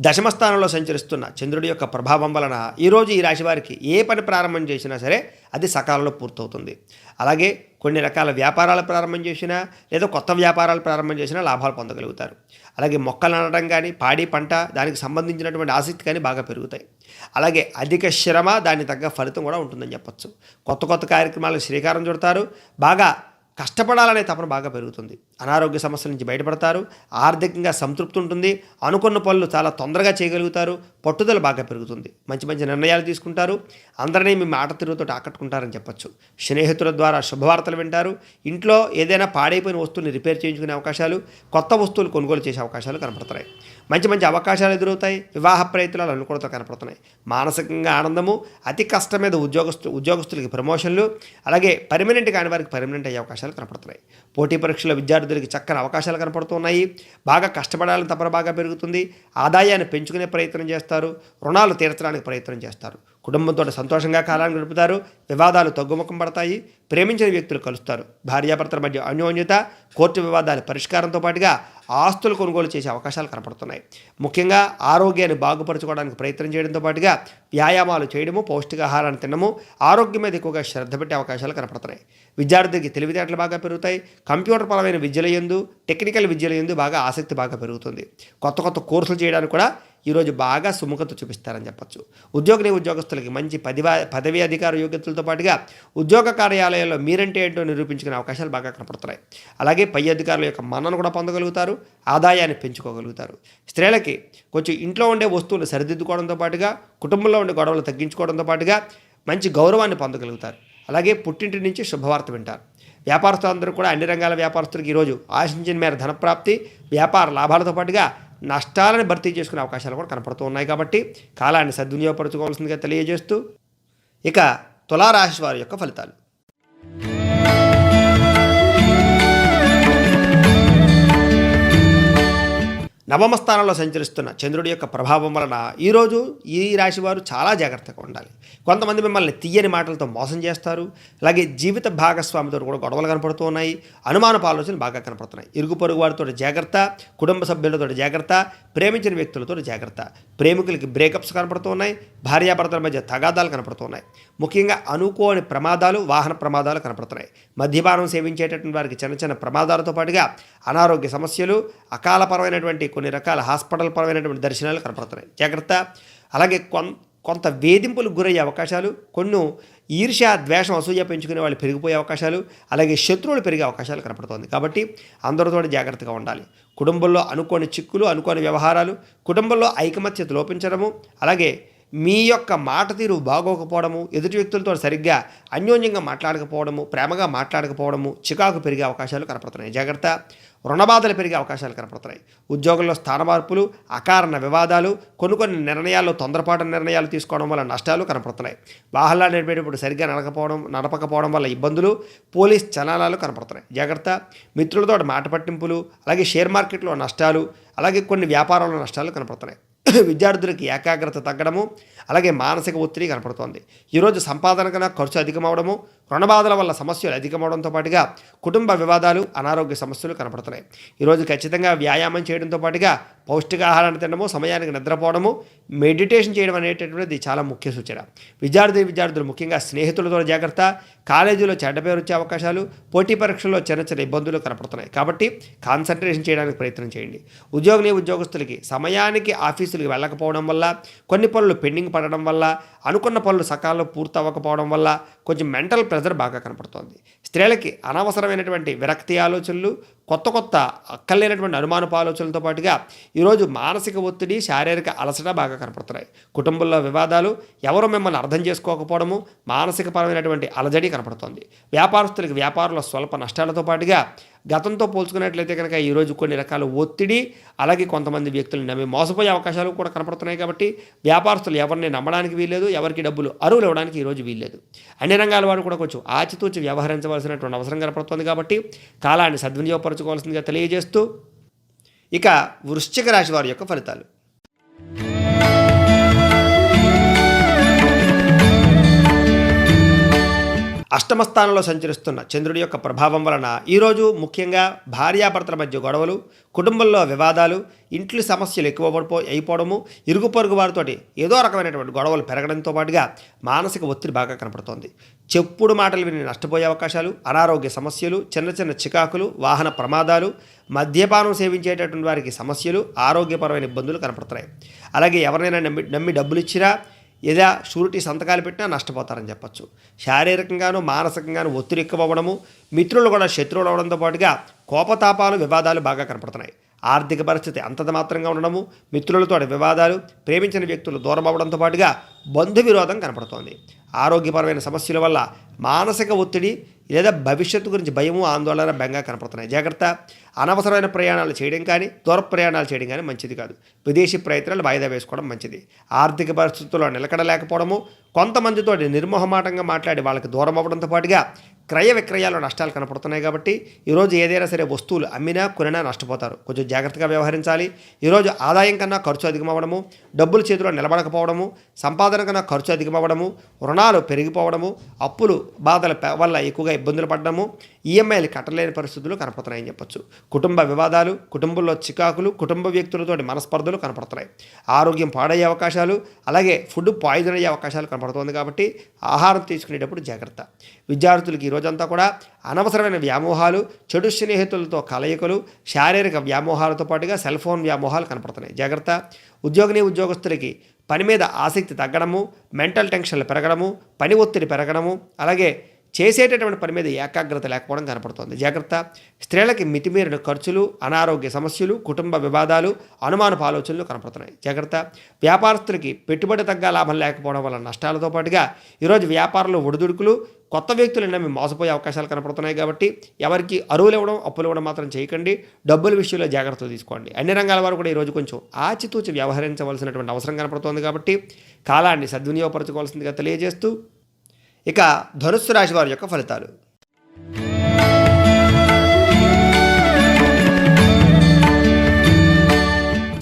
దశమస్థానంలో సంచరిస్తున్న చంద్రుడి యొక్క ప్రభావం వలన ఈరోజు ఈ రాశి వారికి ఏ పని ప్రారంభం చేసినా సరే అది సకాలంలో పూర్తవుతుంది. అలాగే కొన్ని రకాల వ్యాపారాలు ప్రారంభం చేసినా, లేదా కొత్త వ్యాపారాలు ప్రారంభం చేసినా లాభాలు పొందగలుగుతారు. అలాగే మొక్కలు నాటడం కానీ, పాడి పంట, దానికి సంబంధించినటువంటి ఆసక్తి కానీ బాగా పెరుగుతాయి. అలాగే అధిక శ్రమ, దానికి తగ్గ ఫలితం కూడా ఉంటుందని చెప్పచ్చు. కొత్త కార్యక్రమాలకు శ్రీకారం చుడతారు. బాగా కష్టపడాలనే తపన బాగా పెరుగుతుంది. అనారోగ్య సమస్యల నుంచి బయటపడతారు. ఆర్థికంగా సంతృప్తి ఉంటుంది. అనుకున్న పనులు చాలా తొందరగా చేయగలుగుతారు. పట్టుదల బాగా పెరుగుతుంది. మంచి మంచి నిర్ణయాలు తీసుకుంటారు. అందరినీ మీ మాట తిరుగుతో ఆకట్టుకుంటారని చెప్పచ్చు. స్నేహితుల ద్వారా శుభవార్తలు వింటారు. ఇంట్లో ఏదైనా పాడైపోయిన వస్తువుని రిపేర్ చేయించుకునే అవకాశాలు, కొత్త వస్తువులు కొనుగోలు చేసే అవకాశాలు కనపడుతున్నాయి. మంచి మంచి అవకాశాలు ఎదురవుతాయి. వివాహ ప్రయత్నాలు అనుకూలత కనపడుతున్నాయి. మానసికంగా ఆనందము, అతి కష్టం మీద ఉద్యోగస్తులకి ప్రమోషన్లు, అలాగే పర్మనెంట్ కాని వారికి పర్మనెంట్ అయ్యే అవకాశాలు కనపడుతున్నాయి. పోటీ పరీక్షల విద్యార్థులకి చక్కని అవకాశాలు కనపడుతున్నాయి. బాగా కష్టపడాలని తపన బాగా పెరుగుతుంది. ఆదాయాన్ని పెంచుకునే ప్రయత్నం చేస్తారు. రుణాలు తీర్చడానికి ప్రయత్నం చేస్తారు. కుటుంబంతో సంతోషంగా కాలాన్ని గడుపుతారు. వివాదాలు తగ్గుముఖం పడతాయి. ప్రేమించిన వ్యక్తులు కలుస్తారు. భార్యాభర్తల మధ్య అన్యోన్యత, కోర్టు వివాదాల పరిష్కారంతో పాటుగా ఆస్తులు కొనుగోలు చేసే అవకాశాలు కనపడుతున్నాయి. ముఖ్యంగా ఆరోగ్యాన్ని బాగుపరచుకోవడానికి ప్రయత్నం చేయడంతో పాటుగా వ్యాయామాలు చేయడము, పౌష్టికాహారాన్ని తినడము, ఆరోగ్యం మీద ఎక్కువగా శ్రద్ధ పెట్టే అవకాశాలు కనపడుతున్నాయి. విద్యార్థికి తెలివితేటలు బాగా పెరుగుతాయి. కంప్యూటర్ పరమైన విద్యల యందు, టెక్నికల్ విద్యల యందు బాగా ఆసక్తి బాగా పెరుగుతుంది. కొత్త కోర్సులు చేయడానికి కూడా ఈరోజు బాగా సుముఖత చూపిస్తారని చెప్పచ్చు. ఉద్యోగస్తులకి మంచి పదవి అధికార యోగ్యతలతో పాటుగా ఉద్యోగ కార్యాలయాల్లో మీరంటే ఏంటో నిరూపించుకునే అవకాశాలు బాగా కనపడుతున్నాయి. అలాగే పై అధికారుల యొక్క మన్నను కూడా పొందగలుగుతారు. ఆదాయాన్ని పెంచుకోగలుగుతారు. స్త్రీలకి కొంచెం ఇంట్లో ఉండే వస్తువులు సరిదిద్దుకోవడంతో పాటుగా, కుటుంబంలో ఉండే గొడవలు తగ్గించుకోవడంతో పాటుగా మంచి గౌరవాన్ని పొందగలుగుతారు. అలాగే పుట్టింటి నుంచి శుభవార్త వింటారు. వ్యాపారస్తులందరూ కూడా అన్ని రంగాల వ్యాపారస్తులకు ఈరోజు ఆశించిన మేర ధనప్రాప్తి, వ్యాపార లాభాలతో పాటుగా నష్టాలను భర్తీ చేసుకునే అవకాశాలు కూడా కనపడుతూ ఉన్నాయి. కాబట్టి కాలాన్ని సద్వినియోగపరచుకోవాల్సిందిగా తెలియజేస్తూ ఇక తులారాశి వారి యొక్క ఫలితాలు. నవమ స్థానంలో సంచరిస్తున్న చంద్రుడి యొక్క ప్రభావం వలన ఈరోజు ఈ రాశి వారు చాలా జాగ్రత్తగా ఉండాలి. కొంతమంది మిమ్మల్ని తీయని మాటలతో మోసం చేస్తారు. అలాగే జీవిత భాగస్వామితో కూడా గొడవలు కనపడుతూ ఉన్నాయి. అనుమానపు ఆలోచనలు బాగా కనపడుతున్నాయి. ఇరుగు పొరుగు వారితో జాగ్రత్త, కుటుంబ సభ్యులతో జాగ్రత్త, ప్రేమించిన వ్యక్తులతో జాగ్రత్త. ప్రేమికులకి బ్రేకప్స్ కనపడుతూ ఉన్నాయి. భార్యాభర్తల మధ్య తగాదాలు కనపడుతూ ఉన్నాయి. ముఖ్యంగా అనుకోని ప్రమాదాలు, వాహన ప్రమాదాలు కనపడుతున్నాయి. మద్యపానం సేవించేటటువంటి వారికి చిన్న చిన్న ప్రమాదాలతో పాటుగా అనారోగ్య సమస్యలు, అకాలపరమైనటువంటి కొన్ని రకాల హాస్పిటల్ పరమైనటువంటి దర్శనాలు కనపడుతున్నాయి. జాగ్రత్త. అలాగే కొంత వేధింపులకు గురయ్యే అవకాశాలు, కొన్ని ఈర్ష్య, ద్వేషం, అసూయ పెంచుకునే వాళ్ళు పెరిగిపోయే అవకాశాలు, అలాగే శత్రువులు పెరిగే అవకాశాలు కనపడుతుంది. కాబట్టి అందరితో జాగ్రత్తగా ఉండాలి. కుటుంబంలో అనుకోని చిక్కులు, అనుకోని వ్యవహారాలు, కుటుంబంలో ఐకమత్యత లోపించడము, అలాగే మీ యొక్క మాట తీరు బాగోకపోవడము, ఎదుటి వ్యక్తులతో సరిగ్గా అన్యోన్యంగా మాట్లాడకపోవడము, ప్రేమగా మాట్లాడకపోవడము, చికాకు పెరిగే అవకాశాలు కనపడుతున్నాయి. జాగ్రత్త. రుణబాధలు పెరిగే అవకాశాలు కనపడుతున్నాయి. ఉద్యోగంలో స్థాన మార్పులు, అకారణ వివాదాలు, కొన్ని నిర్ణయాల్లో తొందరపాటు నిర్ణయాలు తీసుకోవడం వల్ల నష్టాలు కనపడుతున్నాయి. వాహనాలు నడిపేటప్పుడు సరిగ్గా నడపకపోవడం వల్ల ఇబ్బందులు, పోలీస్ చలనాలు కనపడుతున్నాయి. జాగ్రత్త. మిత్రులతో మాట పట్టింపులు, అలాగే షేర్ మార్కెట్లో నష్టాలు, అలాగే కొన్ని వ్యాపారాల్లో నష్టాలు కనపడుతున్నాయి. విద్యార్థులకి ఏకాగ్రత తగ్గడము, అలాగే మానసిక ఒత్తిడి కనపడుతోంది. ఈరోజు సంపాదన కన్నా ఖర్చు అధికమవడము, రుణబాధల వల్ల సమస్యలు అధికమవడంతో పాటుగా కుటుంబ వివాదాలు, అనారోగ్య సమస్యలు కనపడుతున్నాయి. ఈరోజు ఖచ్చితంగా వ్యాయామం చేయడంతో పాటుగా పౌష్టికాహారాన్ని తినడము, సమయానికి నిద్రపోవడము, మెడిటేషన్ చేయడం అనేటటువంటిది చాలా ముఖ్య సూచన. విద్యార్థులు ముఖ్యంగా స్నేహితులతో జాగ్రత్త. కాలేజీలో చెడ్డ పేరు వచ్చే అవకాశాలు, పోటీ పరీక్షల్లో చిన్న ఇబ్బందులు కనపడుతున్నాయి. కాబట్టి కాన్సన్ట్రేషన్ చేయడానికి ప్రయత్నం చేయండి. ఉద్యోగస్తులకి సమయానికి ఆఫీసులకి వెళ్ళకపోవడం వల్ల, కొన్ని పనులు పెండింగ్ పడడం వల్ల, అనుకున్న పనులు సకాలంలో పూర్తవ్వకపోవడం వల్ల కొంచెం మెంటల్ ప్రెజర్ బాగా కనపడుతోంది. స్త్రీలకి అనవసరమైనటువంటి విరక్తి ఆలోచనలు, కొత్త అక్కర్లేనటువంటి అనుమానపు ఆలోచనలతో పాటుగా ఈరోజు మానసిక ఒత్తిడి, శారీరక అలసట బాగా కనపడుతున్నాయి. కుటుంబంలో వివాదాలు, ఎవరు మిమ్మల్ని అర్థం చేసుకోకపోవడము, మానసికపరమైనటువంటి అలజడి కనపడుతోంది. వ్యాపారస్తులకి వ్యాపారంలో స్వల్ప నష్టాలతో పాటుగా గతంతో పోల్చుకున్నట్లయితే కనుక ఈరోజు కొన్ని రకాల ఒత్తిడి, అలాగే కొంతమంది వ్యక్తులను నమ్మి మోసపోయే అవకాశాలు కూడా కనపడుతున్నాయి. కాబట్టి వ్యాపారస్తులు ఎవరిని నమ్మడానికి వీల్లేదు, ఎవరికి డబ్బులు అరువులు ఇవ్వడానికి ఈరోజు వీల్లేదు. అన్ని రంగాల వారు కూడా కొంచెం ఆచితూచి వ్యవహరించవలసినటువంటి అవసరం కనపడుతుంది. కాబట్టి కాలాన్ని సద్వినియోగపరచుకోవాల్సిందిగా తెలియజేస్తూ, ఇక వృశ్చిక రాశి వారి యొక్క ఫలితాలు. అష్టమ స్థానంలో సంచరిస్తున్న చంద్రుడి యొక్క ప్రభావం వలన ఈరోజు ముఖ్యంగా భార్యాభర్తల మధ్య గొడవలు, కుటుంబంలో వివాదాలు, ఇంట్లో సమస్యలు అయిపోవడము, ఇరుగు పొరుగు వారితోటి ఏదో రకమైనటువంటి గొడవలు పెరగడంతో పాటుగా మానసిక ఒత్తిడి బాగా కనపడుతోంది. చెప్పుడు మాటలు విని నష్టపోయే అవకాశాలు, అనారోగ్య సమస్యలు, చిన్న చికాకులు, వాహన ప్రమాదాలు, మద్యపానం సేవించేటటువంటి వారికి సమస్యలు, ఆరోగ్యపరమైన ఇబ్బందులు కనపడుతున్నాయి. అలాగే ఎవరినైనా నమ్మి డబ్బులు ఇచ్చినా ఏదా షూరిటీ సంతకాలు పెట్టినా నష్టపోతారని చెప్పచ్చు. శారీరకంగాను, మానసికంగాను ఒత్తిడి ఎక్కువవ్వడము, మిత్రులు కూడా శత్రువులు అవడంతో పాటుగా కోపతాపాలు, వివాదాలు బాగా కనపడుతున్నాయి. ఆర్థిక పరిస్థితి అంతంత మాత్రంగా ఉండడము, మిత్రులతో వివాదాలు, ప్రేమించిన వ్యక్తులు దూరం అవ్వడంతో పాటుగా బంధు విరోధం కనపడుతోంది. ఆరోగ్యపరమైన సమస్యల వల్ల మానసిక ఒత్తిడి లేదా భవిష్యత్తు గురించి భయము, ఆందోళన, బెంగ కనపడుతున్నాయి. జాగ్రత్త. అనవసరమైన ప్రయాణాలు చేయడం కానీ, దూర ప్రయాణాలు చేయడం కానీ మంచిది కాదు. విదేశీ ప్రయత్నాలు వాయిదా వేసుకోవడం మంచిది. ఆర్థిక పరిస్థితుల్లో నిలకడలేకపోవడము, కొంతమందితో నిర్మోహమాటంగా మాట్లాడి వాళ్ళకి దూరం అవ్వడంతో పాటుగా క్రయ విక్రయాల్లో నష్టాలు కనపడుతున్నాయి. కాబట్టి ఈరోజు ఏదైనా సరే వస్తువులు అమ్మినా, కొనినా నష్టపోతారు. కొంచెం జాగ్రత్తగా వ్యవహరించాలి. ఈరోజు ఆదాయం కన్నా ఖర్చు అధికమవ్వడము, డబ్బులు చేతిలో నిలబడకపోవడము, సంపాదన కన్నా ఖర్చు అధికమవ్వడము, రుణాలు పెరిగిపోవడము, అప్పులు బాధల వల్ల ఎక్కువగా ఇబ్బందులు పడడము, ఈఎంఐలు కట్టలేని పరిస్థితులు కనపడుతున్నాయని చెప్పొచ్చు. కుటుంబ వివాదాలు, కుటుంబంలో చికాకులు, కుటుంబ వ్యక్తులతో మనస్పర్ధలు కనపడుతున్నాయి. ఆరోగ్యం పాడయ్యే అవకాశాలు, అలాగే ఫుడ్ పాయిజన్ అయ్యే అవకాశాలు కనపడుతుంది. కాబట్టి ఆహారం తీసుకునేటప్పుడు జాగ్రత్త. విద్యార్థులకి ఈరోజంతా కూడా అనవసరమైన వ్యామోహాలు, చెడు స్నేహితులతో కలయికలు, శారీరక వ్యామోహాలతో పాటుగా సెల్ ఫోన్ వ్యామోహాలు కనపడుతున్నాయి. జాగ్రత్త. ఉద్యోగస్తులకి పని మీద ఆసక్తి తగ్గడము, మెంటల్ టెన్షన్లు పెరగడము, పని ఒత్తిడి పెరగడము, అలాగే చేసేటటువంటి పని మీద ఏకాగ్రత లేకపోవడం కనపడుతుంది. జాగ్రత్త. స్త్రీలకి మితిమీరిన ఖర్చులు, అనారోగ్య సమస్యలు, కుటుంబ వివాదాలు, అనుమానపు ఆలోచనలు కనపడుతున్నాయి. జాగ్రత్త. వ్యాపారస్తులకి పెట్టుబడి తగ్గ లాభం లేకపోవడం వల్ల నష్టాలతో పాటుగా ఈరోజు వ్యాపారంలో ఒడిదుడుకులు, కొత్త వ్యక్తులను నమ్మి మోసపోయే అవకాశాలు కనపడుతున్నాయి. కాబట్టి ఎవరికి అరువులు ఇవ్వడం, అప్పులు ఇవ్వడం మాత్రం చేయకండి. డబ్బుల విషయంలో జాగ్రత్తలు తీసుకోండి. అన్ని రంగాల వారు కూడా ఈరోజు కొంచెం ఆచితూచి వ్యవహరించవలసినటువంటి అవసరం కనపడుతోంది. కాబట్టి కాలాన్ని సద్వినియోగపరచుకోవాల్సిందిగా తెలియజేస్తూ, ఇక ధనుస్సు రాశి వారి యొక్క ఫలితాలు.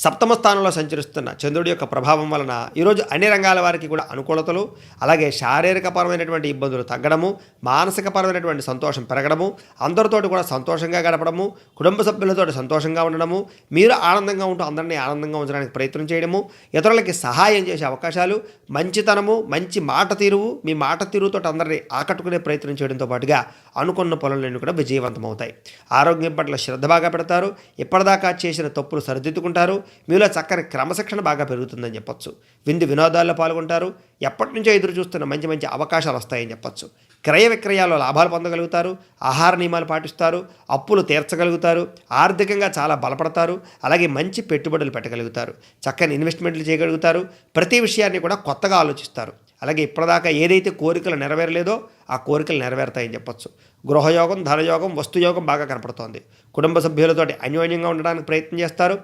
సప్తమ స్థానంలో సంచరిస్తున్న చంద్రుడి యొక్క ప్రభావం వలన ఈరోజు అన్ని రంగాల వారికి కూడా అనుకూలతలు, అలాగే శారీరకపరమైనటువంటి ఇబ్బందులు తగ్గడము, మానసికపరమైనటువంటి సంతోషం పెరగడము, అందరితోటి కూడా సంతోషంగా గడపడము, కుటుంబ సభ్యులతో సంతోషంగా ఉండడము, మీరు ఆనందంగా ఉంటూ అందరినీ ఆనందంగా ఉంచడానికి ప్రయత్నం చేయడము, ఇతరులకి సహాయం చేసే అవకాశాలు, మంచితనము, మంచి మాట తీరువు, మీ మాట తీరుతో అందరినీ ఆకట్టుకునే ప్రయత్నం చేయడంతో పాటుగా అనుకున్న పనులన్నీ కూడా విజయవంతమవుతాయి. ఆరోగ్యం పట్ల శ్రద్ధ బాగా పెడతారు. ఇప్పటిదాకా చేసిన తప్పులు సరిదిద్దుకుంటారు. మీలో చక్కని క్రమశిక్షణ బాగా పెరుగుతుందని చెప్పొచ్చు. విందు వినోదాల్లో పాల్గొంటారు. ఎప్పటి నుంచో ఎదురు చూస్తున్న మంచి మంచి అవకాశాలు వస్తాయని చెప్పొచ్చు. క్రయ విక్రయాల్లో లాభాలు పొందగలుగుతారు. ఆహార నియమాలు పాటిస్తారు. అప్పులు తీర్చగలుగుతారు. ఆర్థికంగా చాలా బలపడతారు. అలాగే మంచి పెట్టుబడులు పెట్టగలుగుతారు. చక్కని ఇన్వెస్ట్మెంట్లు చేయగలుగుతారు. ప్రతి విషయాన్ని కూడా కొత్తగా ఆలోచిస్తారు. అలాగే ఇప్పటిదాకా ఏదైతే కోరికలు నెరవేరలేదో ఆ కోరికలు నెరవేరుతాయని చెప్పొచ్చు. గృహయోగం, ధనయోగం, వస్తుయోగం బాగా కనపడుతోంది. కుటుంబ సభ్యులతోటి అన్యోన్యంగా ఉండడానికి ప్రయత్నం చేస్తారు.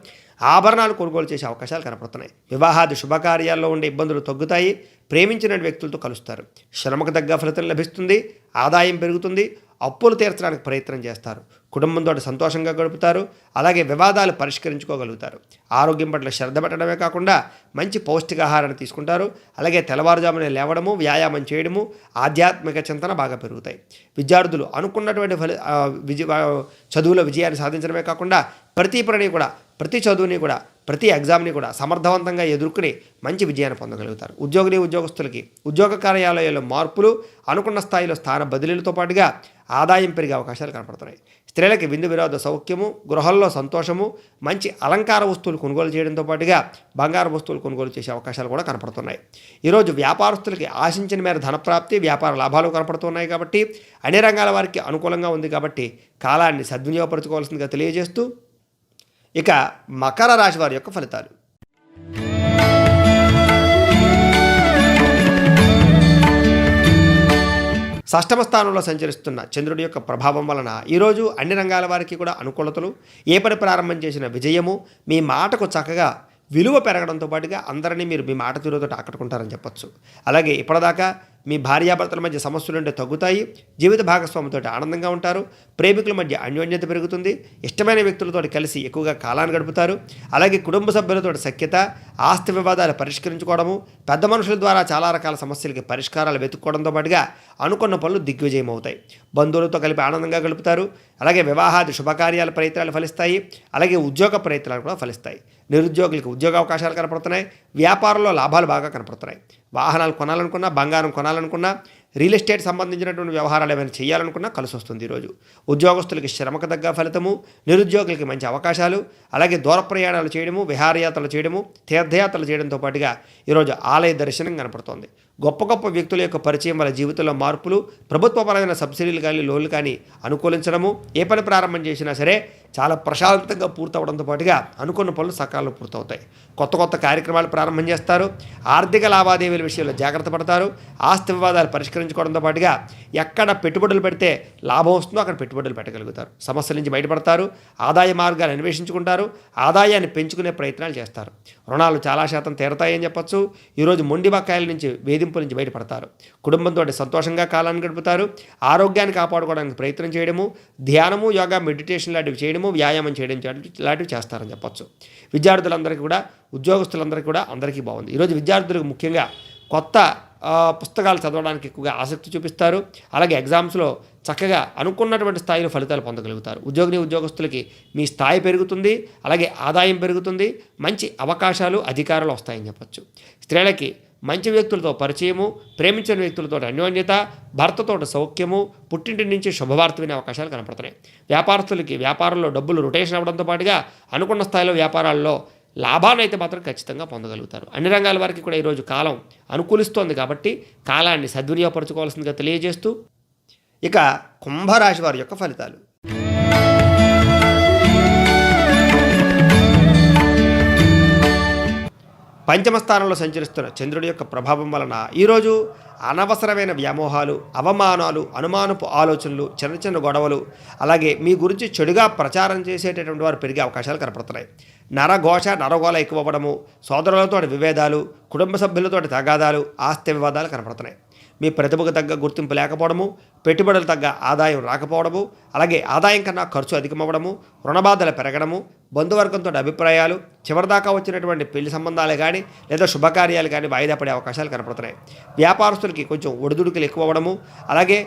ఆభరణాలు కొనుగోలు చేసే అవకాశాలు కనపడుతున్నాయి. వివాహాది శుభకార్యాల్లో ఉండే ఇబ్బందులు తగ్గుతాయి. ప్రేమించిన వ్యక్తులతో కలుస్తారు. శ్రమకు తగ్గ ఫలితం లభిస్తుంది. ఆదాయం పెరుగుతుంది. అప్పులు తీర్చడానికి ప్రయత్నం చేస్తారు. కుటుంబంతో సంతోషంగా గడుపుతారు. అలాగే వివాదాలు పరిష్కరించుకోగలుగుతారు. ఆరోగ్యం పట్ల శ్రద్ధ పెట్టడమే కాకుండా మంచి పౌష్టికాహారాన్ని తీసుకుంటారు. అలాగే తెల్లవారుజామునే లేవడము, వ్యాయామం చేయడము, ఆధ్యాత్మిక చింతన బాగా పెరుగుతాయి. విద్యార్థులు అనుకున్నటువంటి చదువులో విజయాన్ని సాధించడమే కాకుండా ప్రతి చదువుని కూడా ప్రతి ఎగ్జామ్ని కూడా సమర్థవంతంగా ఎదుర్కొని మంచి విజయాన్ని పొందగలుగుతారు. ఉద్యోగస్తులకి ఉద్యోగ కార్యాలయాల్లో మార్పులు, అనుకున్న స్థాయిలో స్థాన బదిలీలతో పాటుగా ఆదాయం పెరిగే అవకాశాలు కనపడుతున్నాయి. స్త్రీలకి విందు వినోద సౌఖ్యము, గృహంలో సంతోషము, మంచి అలంకార వస్తువులు కొనుగోలు చేయడంతో పాటుగా బంగారు వస్తువులు కొనుగోలు చేసే అవకాశాలు కూడా కనపడుతున్నాయి. ఈరోజు వ్యాపారస్తులకి ఆశించిన మేర ధనప్రాప్తి, వ్యాపార లాభాలు కనపడుతున్నాయి కాబట్టి అన్ని రంగాల వారికి అనుకూలంగా ఉంది కాబట్టి కాలాన్ని సద్వినియోగపరచుకోవాల్సిందిగా తెలియజేస్తూ ఇక మకర రాశి వారి యొక్క ఫలితాలు. షష్టమ స్థానంలో సంచరిస్తున్న చంద్రుడి యొక్క ప్రభావం వలన ఈరోజు అన్ని రంగాల వారికి కూడా అనుకూలతలు, ఏ పని ప్రారంభం చేసిన విజయము, మీ మాటకు చక్కగా విలువ పెరగడంతో పాటుగా అందరినీ మీరు మీ మాట తీరుతో ఆకట్టుకుంటారని చెప్పొచ్చు. అలాగే ఇప్పటిదాకా మీ భార్యాభర్తల మధ్య సమస్యలు ఉంటే తగ్గుతాయి. జీవిత భాగస్వామితో ఆనందంగా ఉంటారు. ప్రేమికుల మధ్య అన్యోన్యత పెరుగుతుంది. ఇష్టమైన వ్యక్తులతో కలిసి ఎక్కువగా కాలాన్ని గడుపుతారు. అలాగే కుటుంబ సభ్యులతో సఖ్యత, ఆస్తి వివాదాలు పరిష్కరించుకోవడము, పెద్ద మనుషుల ద్వారా చాలా రకాల సమస్యలకి పరిష్కారాలు వెతుక్కోవడంతో పాటుగా అనుకున్న పనులు దిగ్విజయం అవుతాయి. బంధువులతో కలిపి ఆనందంగా గడుపుతారు. అలాగే వివాహాది శుభకార్యాల ప్రయత్నాలు ఫలిస్తాయి. అలాగే ఉద్యోగ ప్రయత్నాలు కూడా ఫలిస్తాయి. నిరుద్యోగులకు ఉద్యోగ అవకాశాలు కనపడుతున్నాయి. వ్యాపారంలో లాభాలు బాగా కనపడుతున్నాయి. వాహనాలు కొనాలనుకున్నా, బంగారం కొనాలనుకున్నా, రియల్ ఎస్టేట్ సంబంధించినటువంటి వ్యవహారాలు ఏమైనా చేయాలనుకున్నా కలిసి వస్తుంది. ఈరోజు ఉద్యోగస్తులకి శ్రమకు తగ్గ ఫలితము, నిరుద్యోగులకి మంచి అవకాశాలు, అలాగే దూర ప్రయాణాలు చేయడము, విహారయాత్రలు చేయడము, తీర్థయాత్రలు చేయడంతో పాటుగా ఈరోజు ఆలయ దర్శనం కనపడుతోంది. గొప్ప గొప్ప వ్యక్తుల యొక్క పరిచయం వల్ల జీవితంలో మార్పులు, ప్రభుత్వపరమైన సబ్సిడీలు కానీ లోన్లు కానీ అనుకూలించడము, ఏ పని ప్రారంభం చేసినా సరే చాలా ప్రశాంతంగా పూర్తవడంతో పాటుగా అనుకున్న పనులు సకాలంలో పూర్తవుతాయి. కొత్త కార్యక్రమాలు ప్రారంభం చేస్తారు. ఆర్థిక లావాదేవీల విషయంలో జాగ్రత్త పడతారు. ఆస్తి వివాదాలు పరిష్కరించుకోవడంతో పాటుగా ఎక్కడ పెట్టుబడులు పెడితే లాభం వస్తుందో అక్కడ పెట్టుబడులు పెట్టగలుగుతారు. సమస్యల నుంచి బయటపడతారు. ఆదాయ మార్గాలు అన్వేషించుకుంటారు. ఆదాయాన్ని పెంచుకునే ప్రయత్నాలు చేస్తారు. రుణాలు చాలా శాతం తీరతాయని చెప్పొచ్చు. ఈరోజు మొండి బకాయిల నుంచి, వేధింపుల నుంచి బయటపడతారు. కుటుంబంతో సంతోషంగా కాలాన్ని గడుపుతారు. ఆరోగ్యాన్ని కాపాడుకోవడానికి ప్రయత్నం చేయడము, ధ్యానము, యోగా, మెడిటేషన్ లాంటివి చేయడము, వ్యాయామం చేయడం లాంటివి చేస్తారని చెప్పొచ్చు. విద్యార్థులందరికీ కూడా, ఉద్యోగస్తులందరికీ కూడా అందరికీ బాగుంది. ఈరోజు విద్యార్థులకు ముఖ్యంగా కొత్త పుస్తకాలు చదవడానికి ఎక్కువగా ఆసక్తి చూపిస్తారు. అలాగే ఎగ్జామ్స్లో చక్కగా అనుకున్నటువంటి స్థాయిలో ఫలితాలు పొందగలుగుతారు. ఉద్యోగస్తులకి మీ స్థాయి పెరుగుతుంది. అలాగే ఆదాయం పెరుగుతుంది. మంచి అవకాశాలు, అధికారాలు వస్తాయని చెప్పొచ్చు. స్త్రీలకి మంచి వ్యక్తులతో పరిచయము, ప్రేమించిన వ్యక్తులతో అన్యోన్యత, భర్తతో సౌఖ్యము, పుట్టింటి నుంచి శుభవార్త వినే అవకాశాలు కనపడుతున్నాయి. వ్యాపారస్తులకి వ్యాపారంలో డబ్బులు రొటేషన్ అవ్వడంతో పాటుగా అనుకున్న స్థాయిలో వ్యాపారాల్లో లాభాన్ని అయితే మాత్రం ఖచ్చితంగా పొందగలుగుతారు. అన్ని రంగాల వారికి కూడా ఈరోజు కాలం అనుకూలిస్తోంది కాబట్టి కాలాన్ని సద్వినియోగపరచుకోవాల్సిందిగా తెలియజేస్తూ ఇక కుంభరాశి వారి యొక్క ఫలితాలు. పంచమ స్థానంలో సంచరిస్తున్న చంద్రుడి యొక్క ప్రభావం వలన ఈరోజు అనవసరమైన వ్యామోహాలు, అవమానాలు, అనుమానపు ఆలోచనలు, చిన్న గొడవలు, అలాగే మీ గురించి చెడుగా ప్రచారం చేసేటటువంటి వారు పెరిగే అవకాశాలు కనపడుతున్నాయి. నరగోళ ఎక్కువ అవ్వడము, సోదరులతో విభేదాలు, కుటుంబ సభ్యులతో తగాదాలు, ఆస్తి వివాదాలు కనపడుతున్నాయి. మీ ప్రతిభకు తగ్గ గుర్తింపు లేకపోవడము, పెట్టుబడులు తగ్గ ఆదాయం రాకపోవడము, అలాగే ఆదాయం కన్నా ఖర్చు అధికమవ్వడము, రుణబాధలు పెరగడము, బంధువర్గంతో అభిప్రాయాలు, చివరిదాకా వచ్చినటువంటి పెళ్లి సంబంధాలు కానీ లేదా శుభకార్యాలు కానీ వాయిదా పడే అవకాశాలు కనపడుతున్నాయి. వ్యాపారస్తులకి కొంచెం ఒడిదుడుకులు ఎక్కువ అవ్వడము, అలాగే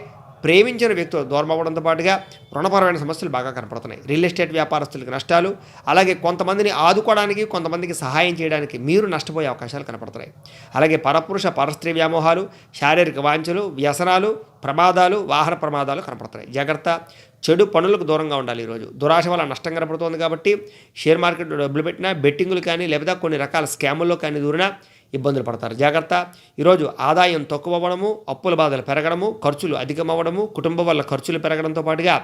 ప్రేమించిన వ్యక్తులు దూరం అవ్వడంతో పాటుగా రుణపరమైన సమస్యలు బాగా కనపడుతున్నాయి. రియల్ ఎస్టేట్ వ్యాపారస్తులకి నష్టాలు, అలాగే కొంతమందిని ఆదుకోవడానికి, కొంతమందికి సహాయం చేయడానికి మీరు నష్టపోయే అవకాశాలు కనపడుతున్నాయి. అలాగే పరపురుష పరస్త్రీ వ్యామోహాలు, శారీరక వాంఛలు, వ్యసనాలు, ప్రమాదాలు, వాహన ప్రమాదాలు కనపడుతున్నాయి. జాగ్రత్త. చెడు పనులకు దూరంగా ఉండాలి. ఈరోజు దురాశ వల్ల నష్టం కనపడుతోంది కాబట్టి షేర్ మార్కెట్లో డబ్బులు పెట్టినా, బెట్టింగులు కానీ లేదా కొన్ని రకాల స్కాముల్లో కానీ దూరినా ఇబ్బందులు పడతారు. జాగ్రత్త. ఈరోజు ఆదాయం తక్కువ అవ్వడము, అప్పుల బాధలు పెరగడము, ఖర్చులు అధికమవ్వడము, కుటుంబం వల్ల ఖర్చులు పెరగడంతో పాటుగా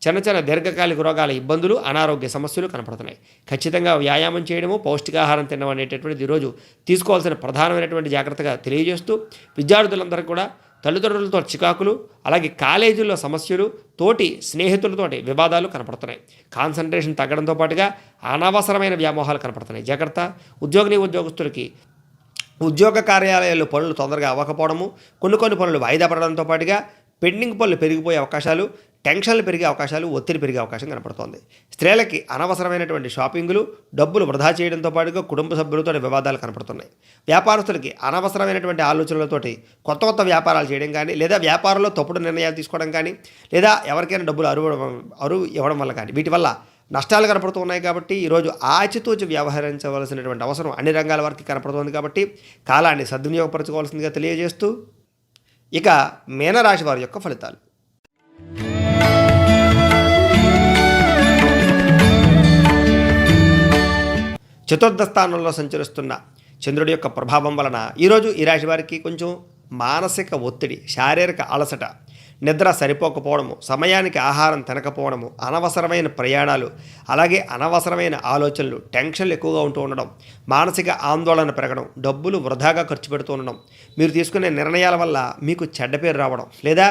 చిన్న దీర్ఘకాలిక రోగాల ఇబ్బందులు, అనారోగ్య సమస్యలు కనపడుతున్నాయి. ఖచ్చితంగా వ్యాయామం చేయడము, పౌష్టికాహారం తినడం అనేటటువంటిది ఈరోజు తీసుకోవాల్సిన ప్రధానమైనటువంటి జాగ్రత్తగా తెలియజేస్తూ, విద్యార్థులందరూ కూడా తల్లిదండ్రులతో చికాకులు, అలాగే కాలేజీల్లో సమస్యలు, తోటి స్నేహితులతోటి వివాదాలు కనపడుతున్నాయి. కాన్సన్ట్రేషన్ తగ్గడంతో పాటుగా అనవసరమైన వ్యామోహాలు కనపడుతున్నాయి. జాగ్రత్త. ఉద్యోగస్తులకి ఉద్యోగ కార్యాలయాల్లో పనులు తొందరగా అవ్వకపోవడము, కొన్ని పనులు వాయిదా పడడంతో పాటుగా పెండింగ్ పనులు పెరిగిపోయే అవకాశాలు, టెన్షన్లు పెరిగే అవకాశాలు, ఒత్తిడి పెరిగే అవకాశం కనపడుతోంది. స్త్రీలకి అనవసరమైనటువంటి షాపింగులు, డబ్బులు వృధా చేయడంతో పాటుగా కుటుంబ సభ్యులతో వివాదాలు కనపడుతున్నాయి. వ్యాపారస్తులకి అనవసరమైనటువంటి ఆలోచనలతోటి కొత్త వ్యాపారాలు చేయడం కానీ, లేదా వ్యాపారంలో తప్పుడు నిర్ణయాలు తీసుకోవడం కానీ, లేదా ఎవరికైనా డబ్బులు అరువు ఇవ్వడం వల్ల కానీ, వీటి వల్ల నష్టాలు కనపడుతూ ఉన్నాయి. కాబట్టి ఈరోజు ఆచితూచి వ్యవహరించవలసినటువంటి అవసరం అన్ని రంగాల వారికి కనపడుతోంది. కాబట్టి కాలాన్ని సద్వినియోగపరచుకోవాల్సిందిగా తెలియజేస్తూ, ఇక మీనరాశి వారి యొక్క ఫలితాలు. చతుర్థ స్థానంలో సంచరిస్తున్న చంద్రుడి యొక్క ప్రభావం వలన ఈరోజు ఈ రాశి వారికి కొంచెం మానసిక ఒత్తిడి, శారీరక అలసట, నిద్ర సరిపోకపోవడము, సమయానికి ఆహారం తినకపోవడము, అనవసరమైన ప్రయాణాలు, అలాగే అనవసరమైన ఆలోచనలు, టెన్షన్లు ఎక్కువగా ఉంటూ ఉండడం, మానసిక ఆందోళన పెరగడం, డబ్బులు వృధాగా ఖర్చు పెడుతూ ఉండడం, మీరు తీసుకునే నిర్ణయాల వల్ల మీకు చెడ్డ పేరు రావడం, లేదా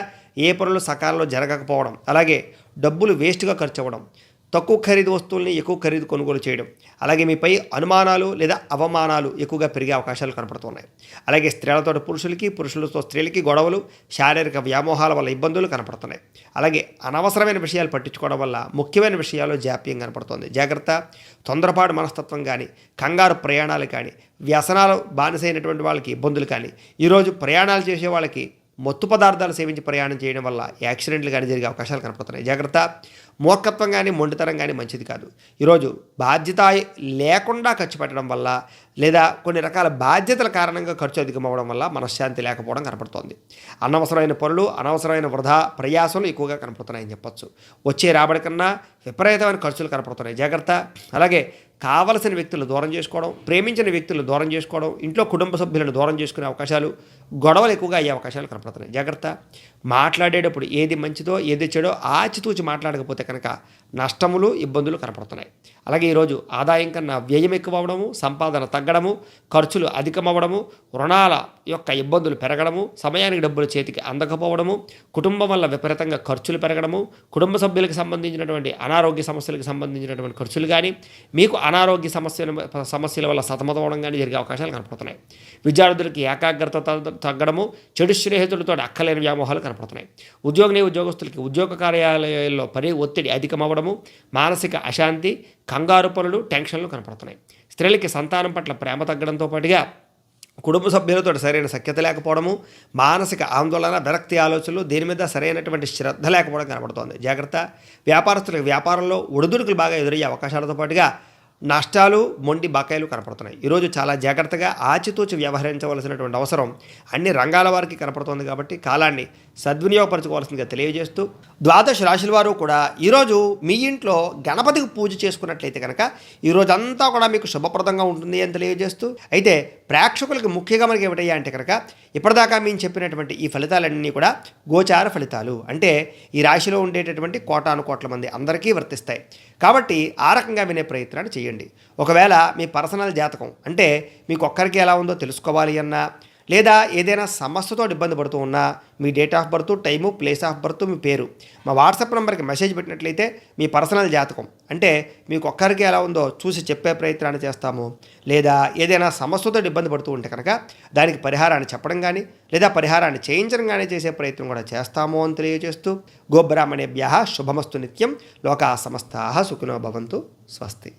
ఏ పనులు సకాలంలో జరగకపోవడం, అలాగే డబ్బులు వేస్ట్గా ఖర్చు అవ్వడం, తక్కువ ఖరీదు వస్తువుల్ని ఎక్కువ ఖరీదు కొనుగోలు చేయడం, అలాగే మీపై అనుమానాలు లేదా అవమానాలు ఎక్కువగా పెరిగే అవకాశాలు కనపడుతున్నాయి. అలాగే స్త్రీలతో పురుషులతో స్త్రీలకి గొడవలు, శారీరక వ్యామోహాల వల్ల ఇబ్బందులు కనపడుతున్నాయి. అలాగే అనవసరమైన విషయాలు పట్టించుకోవడం వల్ల ముఖ్యమైన విషయాల్లో జాప్యం కనపడుతుంది. జాగ్రత్త. తొందరపాటు మనస్తత్వం కానీ, కంగారు ప్రయాణాలు కానీ, వ్యసనాలు బానిసైనటువంటి వాళ్ళకి ఇబ్బందులు కానీ, ఈరోజు ప్రయాణాలు చేసే వాళ్ళకి మత్తు పదార్థాలు సేవించి ప్రయాణం చేయడం వల్ల యాక్సిడెంట్లు కానీ జరిగే అవకాశాలు కనపడుతున్నాయి. జాగ్రత్త. మూర్ఖత్వం కానీ, మొండితనం కానీ మంచిది కాదు. ఈరోజు బాధ్యత లేకుండా ఖర్చు పెట్టడం వల్ల, లేదా కొన్ని రకాల బాధ్యతల కారణంగా ఖర్చు అధికమవడం వల్ల మనశ్శాంతి లేకపోవడం కనపడుతోంది. అనవసరమైన పనులు, అనవసరమైన వృధా ప్రయాసాలు ఎక్కువగా కనపడుతున్నాయని చెప్పొచ్చు. వచ్చే రాబడి కన్నా విపరీతమైన ఖర్చులు కనపడుతున్నాయి. జాగ్రత్త. అలాగే కావలసిన వ్యక్తులు దూరం చేసుకోవడం, ప్రేమించిన వ్యక్తులు దూరం చేసుకోవడం, ఇంట్లో కుటుంబ సభ్యులను దూరం చేసుకునే అవకాశాలు, గొడవలు ఎక్కువగా అయ్యే అవకాశాలు కనపడుతున్నాయి. జాగ్రత్త. మాట్లాడేటప్పుడు ఏది మంచిదో ఏది చెడో ఆచితూచి మాట్లాడకపోతే కనుక నష్టములు, ఇబ్బందులు కనపడుతున్నాయి. అలాగే ఈరోజు ఆదాయం కన్నా వ్యయం ఎక్కువ అవడము, సంపాదన తగ్గడము, ఖర్చులు అధికమవ్వడము, రుణాల యొక్క ఇబ్బందులు పెరగడము, సమయానికి డబ్బులు చేతికి అందకపోవడము, కుటుంబం వల్ల విపరీతంగా ఖర్చులు పెరగడము, కుటుంబ సభ్యులకు సంబంధించినటువంటి అనారోగ్య సమస్యలకు సంబంధించినటువంటి ఖర్చులు కానీ, మీకు అనారోగ్య సమస్యల వల్ల సతమతమవడం కానీ జరిగే అవకాశాలు కనపడుతున్నాయి. విద్యార్థులకి ఏకాగ్రత తగ్గడము, చెడు స్నేహితులతో అక్కలేని వ్యామోహాలు కనపడుతున్నాయి. ఉద్యోగస్తులకి ఉద్యోగ కార్యాలయాల్లో పని ఒత్తిడి అధికమవ్వడము, మానసిక అశాంతి, కంగారు పనులు, టెన్షన్లు కనపడుతున్నాయి. స్త్రీలకి సంతానం పట్ల ప్రేమ తగ్గడంతో పాటుగా కుటుంబ సభ్యులతో సరైన సఖ్యత లేకపోవడము, మానసిక ఆందోళన, విరక్తి ఆలోచనలు, దీని మీద సరైనటువంటి శ్రద్ధ లేకపోవడం కనబడుతోంది. జాగ్రత్త. వ్యాపారస్తులకు వ్యాపారంలో ఒడిదుడుకులు బాగా ఎదురయ్యే అవకాశాలతో పాటుగా నష్టాలు, మొండి బకాయిలు కనపడుతున్నాయి. ఈరోజు చాలా జాగ్రత్తగా ఆచితూచి వ్యవహరించవలసినటువంటి అవసరం అన్ని రంగాల వారికి కనపడుతోంది. కాబట్టి కాలాన్ని సద్వినియోగపరచుకోవాల్సిందిగా తెలియజేస్తూ, ద్వాదశ రాశుల వారు కూడా ఈరోజు మీ ఇంట్లో గణపతికి పూజ చేసుకున్నట్లయితే కనుక ఈరోజంతా కూడా మీకు శుభప్రదంగా ఉంటుంది అని తెలియజేస్తూ, అయితే ప్రేక్షకులకు ముఖ్యంగా మనకి ఏమిటయ్యా అంటే కనుక ఇప్పటిదాకా మేము చెప్పినటువంటి ఈ ఫలితాలన్నీ కూడా గోచార ఫలితాలు, అంటే ఈ రాశిలో ఉండేటటువంటి కోటాను కోట్ల మంది అందరికీ వర్తిస్తాయి. కాబట్టి ఆ రకంగా వినే ప్రయత్నాన్ని చేయండి. ఒకవేళ మీ పర్సనల్ జాతకం అంటే మీకు ఒక్కరికి ఎలా ఉందో తెలుసుకోవాలి అన్నా, లేదా ఏదైనా సమస్యతో ఇబ్బంది పడుతూ ఉన్నా మీ date of birth, time, place of birth, మీ పేరు మా వాట్సాప్ నెంబర్కి మెసేజ్ పెట్టినట్లయితే మీ పర్సనల్ జాతకం అంటే మీకు ఒక్కరికి ఎలా ఉందో చూసి చెప్పే ప్రయత్నాన్ని చేస్తాము. లేదా ఏదైనా సమస్యతో ఇబ్బంది పడుతూ ఉంటే కనుక దానికి పరిహారాన్ని చెప్పడం కానీ లేదా పరిహారాన్ని చేయించడం కానీ చేసే ప్రయత్నం కూడా చేస్తాము అని తెలియజేస్తూ గోబ్రాహ్మణేభ్యః శుభమస్తు నిత్యం. లోకా సమస్తాః సుఖినో భవంతు. స్వస్తి.